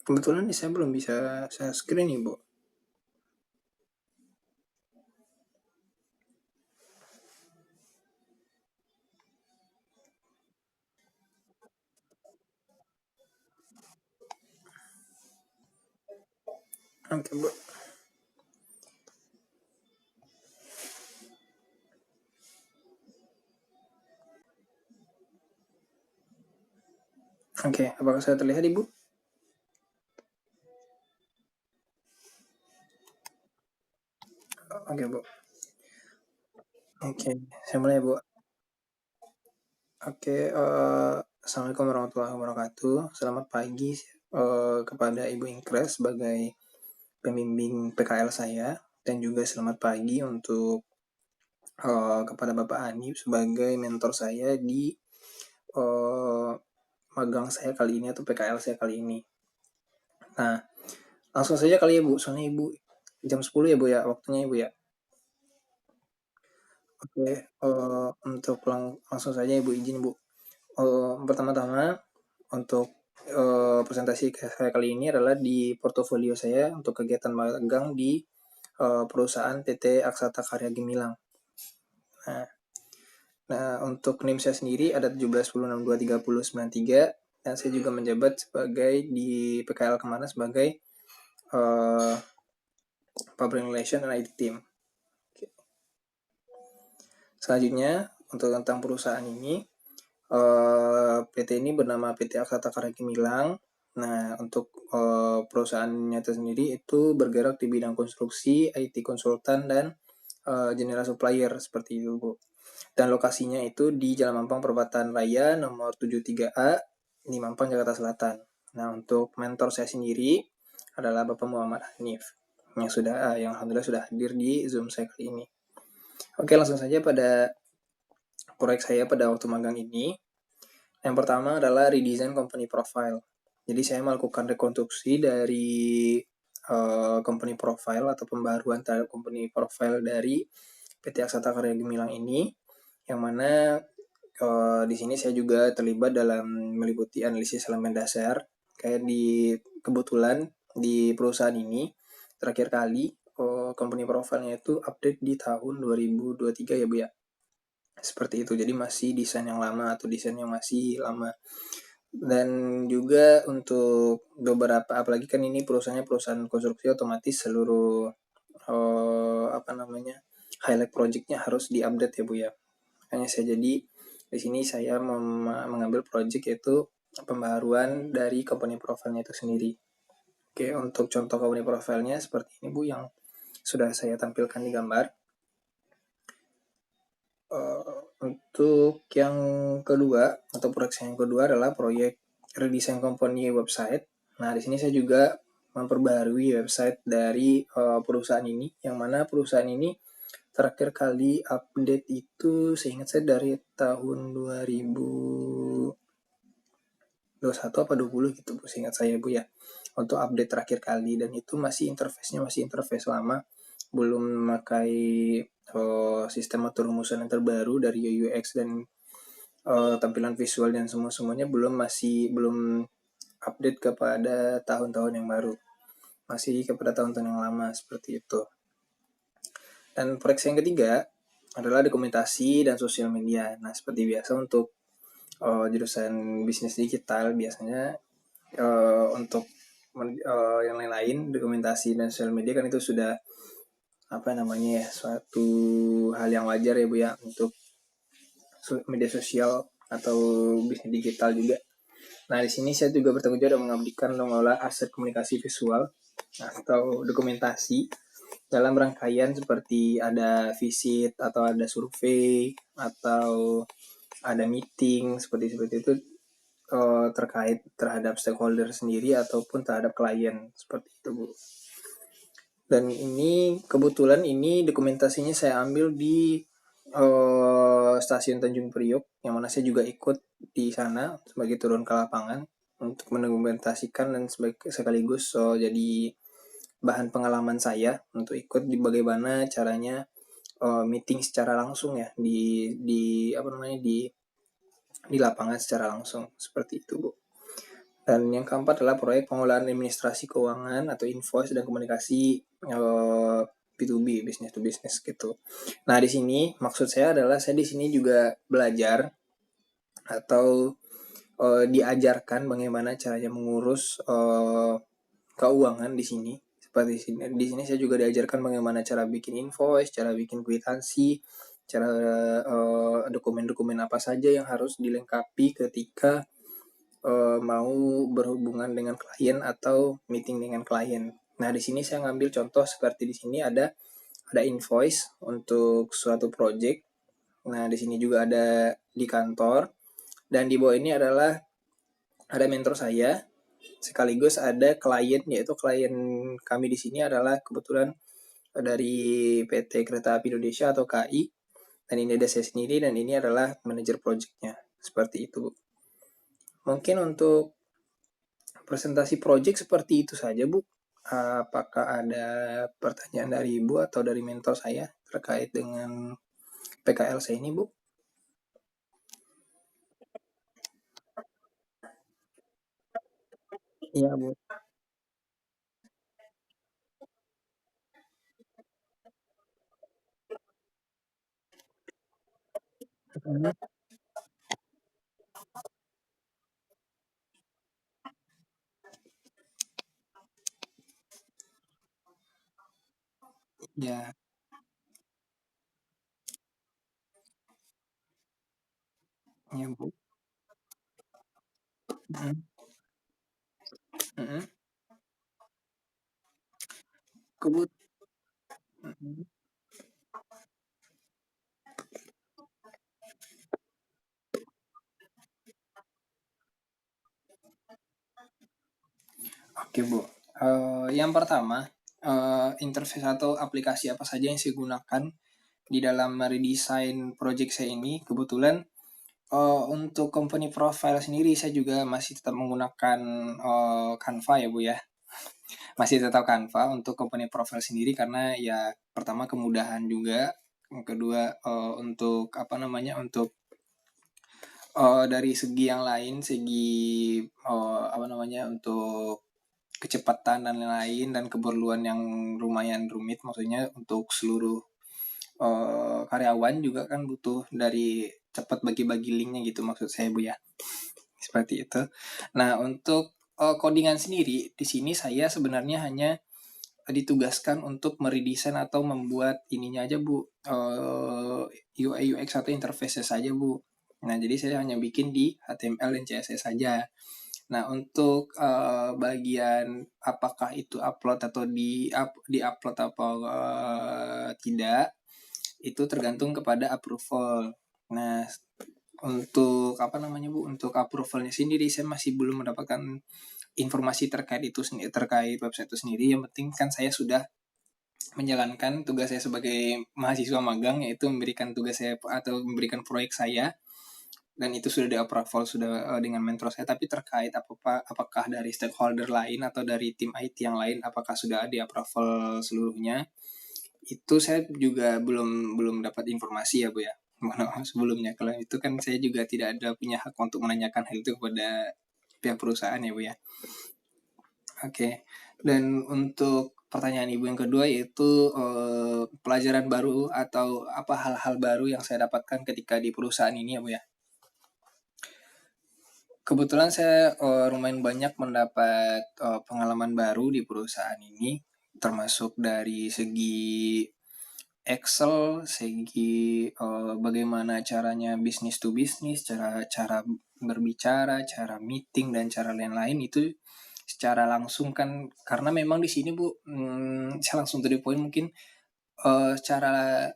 Kebetulan nih saya belum bisa saya screen nih, Bu. Oke, Bu. Oke, apakah saya terlihat, Ibu? Oke, Bu. Oke, saya mulai, Bu. Oke, Assalamualaikum warahmatullahi wabarakatuh. Selamat pagi kepada Ibu Inkres sebagai pembimbing PKL saya, dan juga selamat pagi untuk kepada Bapak Hanif sebagai mentor saya di eh, magang saya kali ini atau PKL saya kali ini. Nah, langsung saja kali ya, Bu. Soalnya Ibu jam 10 ya, Bu ya, waktunya Ibu ya. Oke, untuk langsung saja Ibu izin Bu. Pertama-tama untuk presentasi saya kali ini adalah di portofolio saya untuk kegiatan magang di perusahaan PT Aksata Karya Gemilang. Nah, untuk NIM saya sendiri ada 1710623093 dan saya juga menjabat sebagai di PKL kemarin sebagai uh, Public Relation and IT Team. Selanjutnya untuk tentang perusahaan ini, PT ini bernama PT Aksata Karya Gemilang. Nah, untuk perusahaannya itu sendiri itu bergerak di bidang konstruksi, IT konsultan, dan general supplier seperti itu, Bu. Dan lokasinya itu di Jalan Mampang Perempatan Raya nomor 73A di Mampang, Jakarta Selatan. Nah, untuk mentor saya sendiri adalah Bapak Muhammad Hanif yang alhamdulillah sudah hadir di Zoom saya kali ini. Oke, langsung saja pada proyek saya pada waktu magang ini. Yang pertama adalah redesign company profile. Jadi saya melakukan rekonstruksi dari company profile atau pembaruan terhadap company profile dari PT Aksata Karya Gemilang ini, yang mana di sini saya juga terlibat dalam meliputi analisis elemen dasar. Kayak di kebetulan di perusahaan ini terakhir kali company profile-nya itu update di tahun 2023 ya, Bu ya. Seperti itu, jadi masih desain yang lama atau desain yang masih lama. Dan juga untuk beberapa, apalagi kan ini perusahaan konstruksi, otomatis seluruh highlight projectnya harus diupdate ya, Bu ya. Makanya saya jadi di sini saya mengambil project yaitu pembaruan dari company profile-nya itu sendiri. Oke, untuk contoh company profile-nya seperti ini, Bu, yang sudah saya tampilkan di gambar. Untuk yang kedua atau proyek yang kedua adalah proyek redesign company website. Nah, di sini saya juga memperbarui website dari perusahaan ini, yang mana perusahaan ini terakhir kali update itu seingat saya dari tahun 2021 apa 20 gitu, Bu, seingat saya, Bu ya, untuk update terakhir kali. Dan itu masih interface lama, belum memakai sistem atau rumusan yang terbaru dari UX dan tampilan visual dan semuanya belum update kepada tahun-tahun yang baru, masih kepada tahun-tahun yang lama seperti itu. Dan proyek yang ketiga adalah dokumentasi dan sosial media. Nah, seperti biasa untuk jurusan bisnis digital biasanya untuk yang lain-lain, dokumentasi dan sosial media kan itu sudah suatu hal yang wajar ya, Bu ya, untuk media sosial atau bisnis digital juga. Nah, di sini saya juga bertanggung jawab mengabdikan mengelola aset komunikasi visual atau dokumentasi dalam rangkaian seperti ada visit atau ada survei atau ada meeting seperti itu terkait terhadap stakeholder sendiri ataupun terhadap klien seperti itu, Bu. Dan ini kebetulan ini dokumentasinya saya ambil di stasiun Tanjung Priok, yang mana saya juga ikut di sana sebagai turun ke lapangan untuk mendokumentasikan dan sekaligus jadi bahan pengalaman saya untuk ikut di bagaimana caranya meeting secara langsung ya di lapangan secara langsung seperti itu, Bu. Dan yang keempat adalah proyek pengolahan administrasi keuangan atau invoice dan komunikasi B2B, business to business gitu. Nah, di sini maksud saya adalah saya di sini juga belajar atau diajarkan bagaimana caranya mengurus keuangan di sini. Seperti di sini saya juga diajarkan bagaimana cara bikin invoice, cara bikin kwitansi, cara dokumen-dokumen apa saja yang harus dilengkapi ketika mau berhubungan dengan klien atau meeting dengan klien. Nah, di sini saya ngambil contoh seperti di sini ada invoice untuk suatu project. Nah, di sini juga ada di kantor dan di bawah ini adalah ada mentor saya sekaligus ada klien, yaitu klien kami di sini adalah kebetulan dari PT Kereta Api Indonesia atau KAI, dan ini ada saya sendiri dan ini adalah manajer projectnya. Seperti itu. Mungkin untuk presentasi project seperti itu saja, Bu. Apakah ada pertanyaan dari Ibu atau dari mentor saya terkait dengan PKLC ini, Bu? Iya, Bu. Mhm. Ya, ya, Bu. Mhm. Mhm. Kebut. Mhm. Oke, Bu. Yang pertama, interface atau aplikasi apa saja yang saya gunakan di dalam meredesain project saya ini. Kebetulan untuk company profile sendiri saya juga masih tetap menggunakan Canva ya, Bu ya. Masih tetap Canva untuk company profile sendiri karena ya pertama kemudahan juga, yang kedua untuk apa namanya, untuk dari segi yang lain, segi apa namanya, untuk kecepatan dan lain-lain dan keperluan yang lumayan rumit, maksudnya untuk seluruh karyawan juga kan butuh dari cepat bagi-bagi linknya gitu, maksud saya, Bu ya. Seperti itu. Nah, untuk codingan sendiri di sini saya sebenarnya hanya ditugaskan untuk meredesain atau membuat ininya aja, Bu, UI UX atau interface saja, Bu. Nah, jadi saya hanya bikin di HTML dan CSS saja. Nah, untuk bagian apakah itu upload atau di upload atau tidak, itu tergantung kepada approval. Nah, untuk apa namanya, Bu, untuk approvalnya sendiri saya masih belum mendapatkan informasi terkait itu sendiri, terkait website itu sendiri. Yang penting kan saya sudah menjalankan tugas saya sebagai mahasiswa magang, yaitu memberikan tugas saya atau memberikan proyek saya, dan itu sudah di approval sudah dengan mentor saya. Tapi terkait apakah dari stakeholder lain atau dari tim IT yang lain apakah sudah di approval seluruhnya, itu saya juga belum belum dapat informasi ya, Bu ya. Mohon maaf sebelumnya, kalau itu kan saya juga tidak ada punya hak untuk menanyakan hal itu kepada pihak perusahaan ya, Bu ya. Oke. Dan untuk pertanyaan Ibu yang kedua yaitu pelajaran baru atau apa hal-hal baru yang saya dapatkan ketika di perusahaan ini ya, Bu ya. Kebetulan saya lumayan banyak mendapat pengalaman baru di perusahaan ini, termasuk dari segi Excel, segi bagaimana caranya bisnis to bisnis, cara cara berbicara, cara meeting dan cara lain-lain itu secara langsung kan, karena memang di sini, Bu, saya langsung to the point mungkin, secara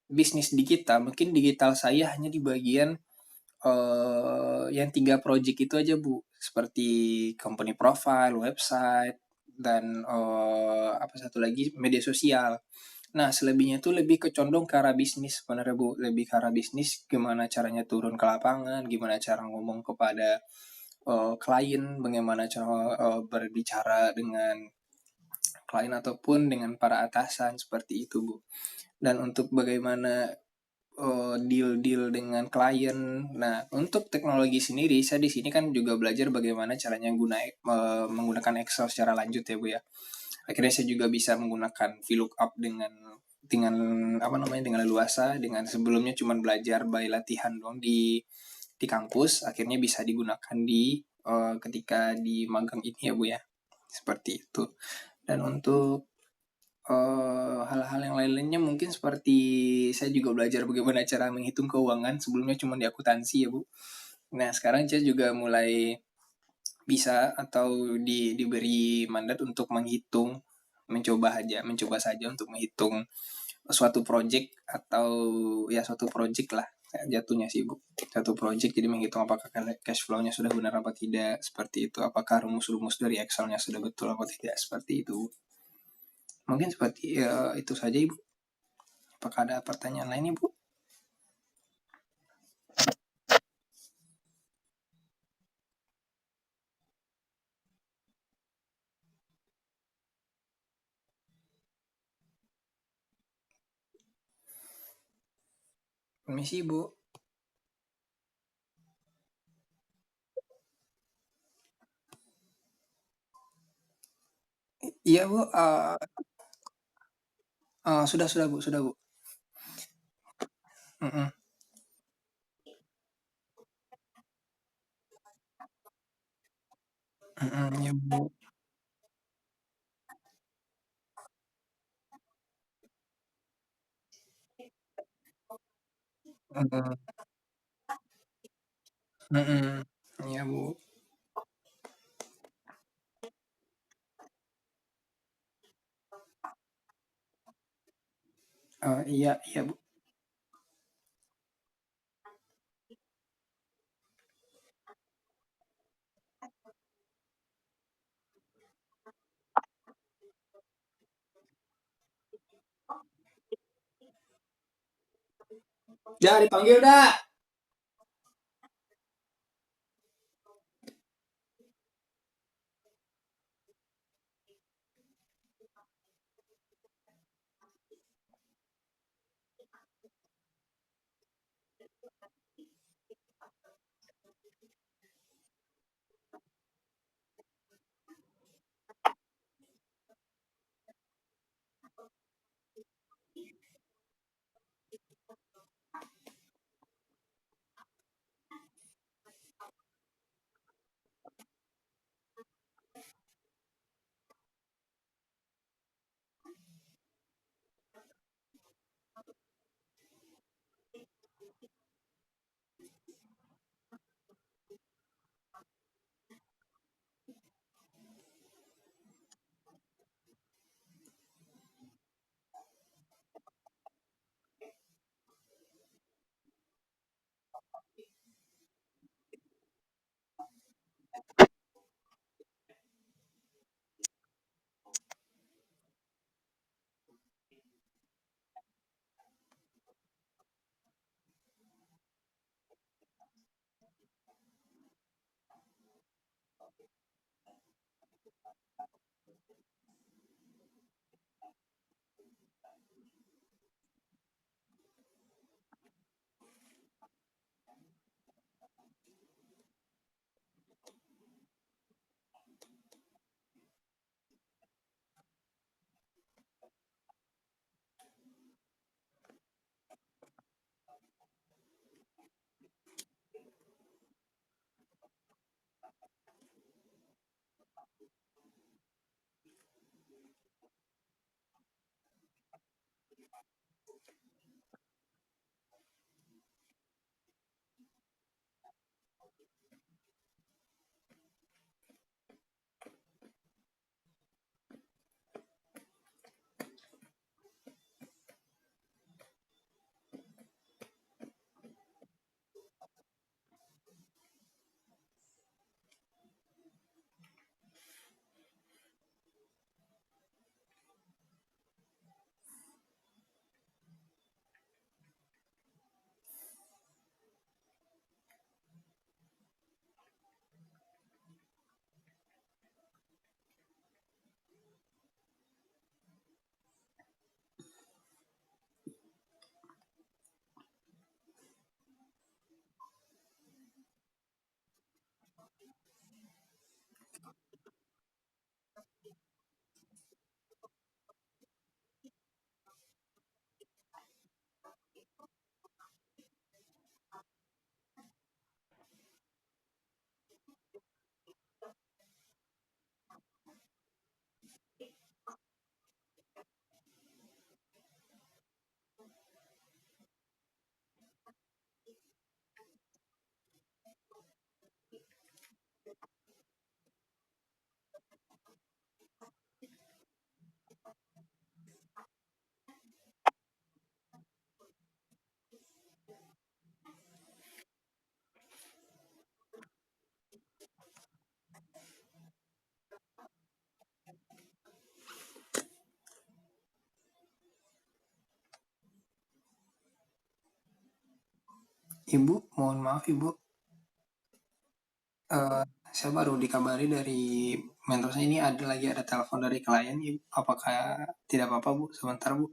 bisnis digital, mungkin digital saya hanya di bagian yang 3 project itu aja, Bu. Seperti company profile, website, dan apa satu lagi, media sosial. Nah, selebihnya itu lebih condong ke arah bisnis sebenarnya, Bu. Lebih ke arah bisnis, gimana caranya turun ke lapangan, gimana cara ngomong kepada klien, bagaimana cara berbicara dengan klien ataupun dengan para atasan, seperti itu, Bu. Dan untuk bagaimana deal-deal dengan klien. Nah, untuk teknologi sendiri, saya di sini kan juga belajar bagaimana caranya menggunakan Excel secara lanjut ya Bu ya. Akhirnya saya juga bisa menggunakan VLOOKUP dengan apa namanya dengan leluasa, dengan sebelumnya cuma belajar by latihan doang di kampus, akhirnya bisa digunakan ketika di magang ini ya Bu ya. Seperti itu. Dan untuk hal-hal yang lain-lainnya mungkin seperti saya juga belajar bagaimana cara menghitung keuangan, sebelumnya cuma di akuntansi ya Bu. Nah sekarang saya juga mulai bisa atau diberi mandat untuk mencoba saja untuk menghitung suatu project atau ya suatu project lah jatuhnya sih Bu. Satu project jadi menghitung apakah cash flow-nya sudah benar apa tidak, seperti itu. Apakah rumus-rumus dari Excel-nya sudah betul apa tidak, seperti itu. Mungkin seperti itu saja Ibu. Apakah ada pertanyaan lain Ibu? Permisi Bu. Iya Bu, sudah Bu, sudah Bu. Mm-mm, mm-mm, ya Bu. Mm-mm, mm-mm, ya Bu. Iya, iya Bu. Jangan dipanggil dah. Ibu, mohon maaf Ibu, eh, saya baru dikabari dari mentor saya ini ada telepon dari klien. Ibu. Apakah tidak apa-apa Bu? Sebentar Bu,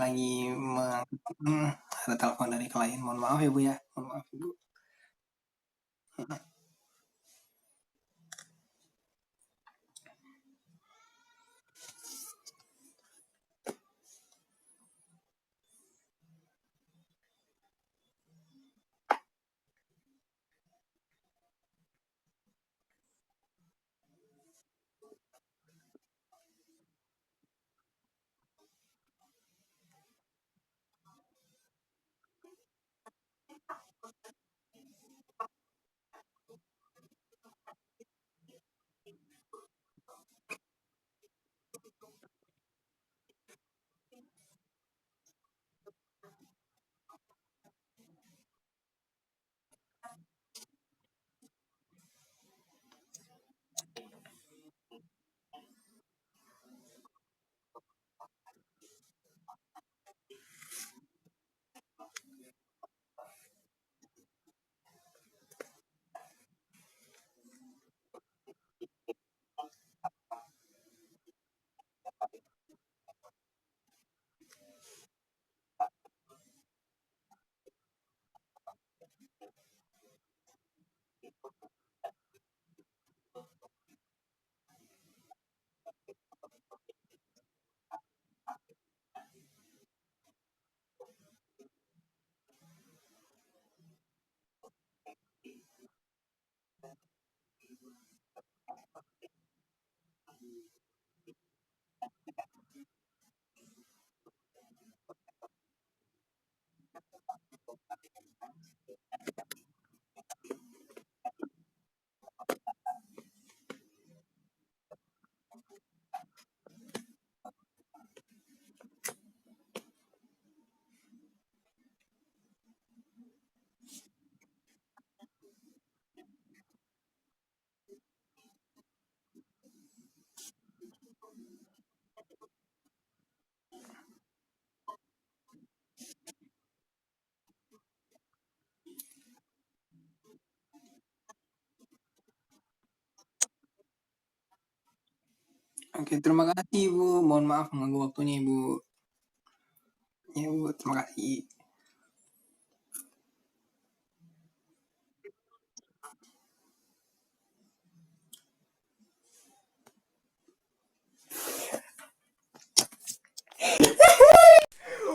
lagi hmm, ada telepon dari klien. Mohon maaf ya Bu ya. Mohon maaf Ibu. Oke, terima kasih Ibu. Mohon maaf mengganggu waktunya Ibu. Ya Bu, terima kasih.